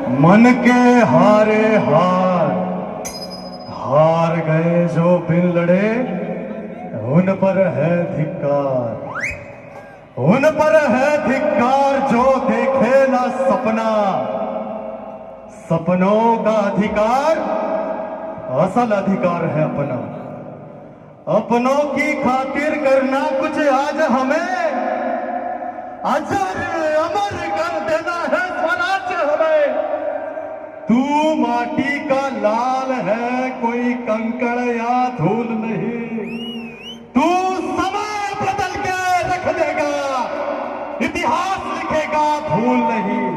मन के हारे हार, हार गए जो बिन लड़े, उन पर है धिक्कार, उन पर है धिक्कार जो देखे ना सपना। सपनों का अधिकार असल अधिकार है अपना। अपनों की खातिर करना कुछ आज हमें, अजर अमर कर देना है स्वराज हमें। तू माटी का लाल है, कोई कंकड़ या धूल नहीं। तू समय बदल के रख देगा, इतिहास लिखेगा भूल नहीं।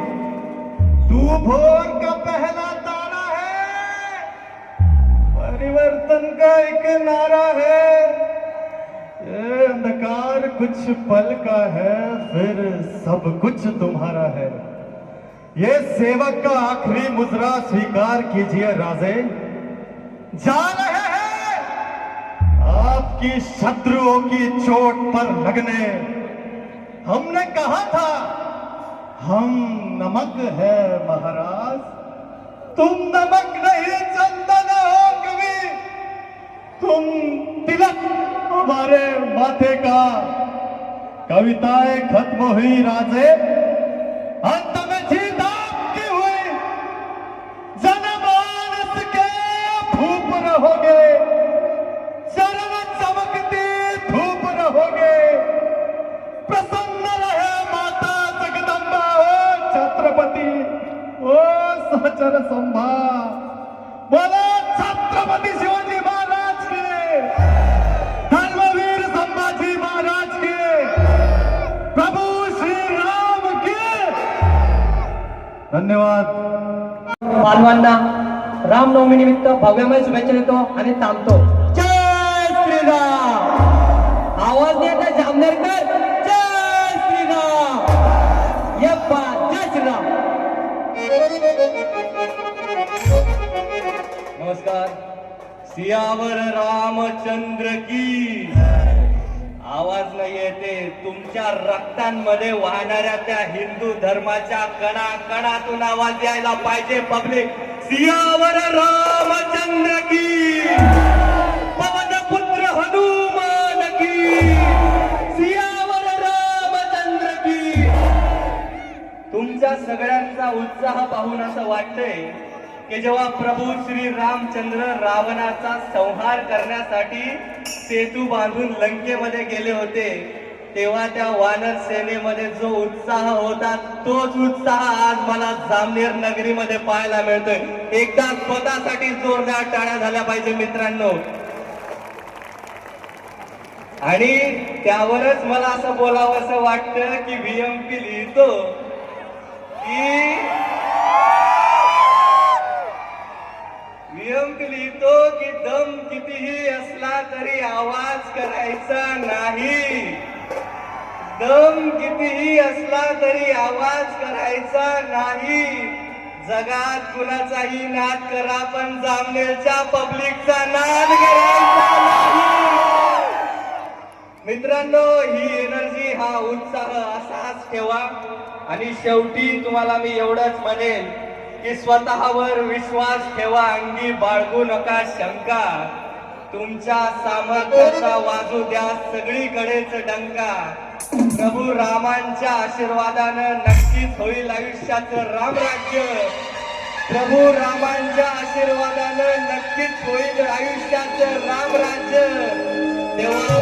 तू भोर का पहला तारा है, परिवर्तन का एक नारा है। ये अंधकार कुछ पल का है, फिर सब कुछ तुम्हारा है। ये सेवक का आखिरी मुजरा स्वीकार कीजिए राजे। जा रहे हैं आपकी शत्रुओं की चोट पर लगने। हमने कहा था हम नमक है महाराज, तुम नमक नहीं चंदन हो कभी। तुम तिलक हमारे माथे का। कविताएं खत्म हुई राजे, अंत में जीत आपकी हुई। जनमानस के धूप रहोगे, चरण चमकती धूप रहोगे। प्रसन्न रहे माता जगदम्बा, ओ छत्रपति, ओ सहचर संभा। बोलो छत्रपति शिवाजी महाराज के, धर्मवीर संभाजी महाराज के, प्रभु श्री राम के। धन्यवाद. बांधवांना रामनवमी निमित्त भव्यमय शुभेच्छा देतो आणि थांबतो. जय श्रीराम. आवाज देता जामनेरकर. जय श्रीराम. यप्पा जय श्रीराम. नमस्कार. सियावर रामचंद्र की. आवाज नाही येते, तुमच्या रक्तांमध्ये वाहणाऱ्या त्या हिंदू धर्माच्या कणा कणातून आवाज यायला पाहिजे. पब्लिक, सियावर रामचंद्र की. पवन पुत्र हनुमान की. सियावर रामचंद्र की. तुमच्या सगळ्यांचा उत्साह पाहून असं वाटतंय की जेव्हा प्रभू श्री रामचंद्र रावणाचा संहार करण्यासाठी सेतू बांधून लंकेमध्ये गेले होते, तेव्हा त्या वानर सेनेमध्ये जो उत्साह होता तोच उत्साह आज मला जामनेर नगरीमध्ये पाहायला मिळतोय. एकदा स्वतःसाठी जोरदार टाळ्या झाल्या पाहिजे मित्रांनो. आणि त्यावरच मला असं बोलावं असं वाटतं की VMP लिहितो की दम कितीही असला तरी आवाज करायचा नाही. दम कितीही असला तरी आवाज करायचा नाही. जगात कुणाचाही नाद करा, पण जामनेरच्या पब्लिकचा नाद करायचा नाही. मित्रांनो, ही एनर्जी, हा उत्साह असाच ठेवा. आणि शेवटी तुम्हाला मी एवढंच म्हणेन की स्वतःवर विश्वास ठेवा, अंगी बाळगू नका शंका. तुमच्या सामर्थ्याचा वाजू द्या सगळीकडेच डंका. प्रभू रामांच्या आशीर्वादानं नक्कीच होईल आयुष्याचं रामराज्य. प्रभू रामांच्या आशीर्वादानं नक्कीच होईल आयुष्याचं रामराज्य. तेव्हा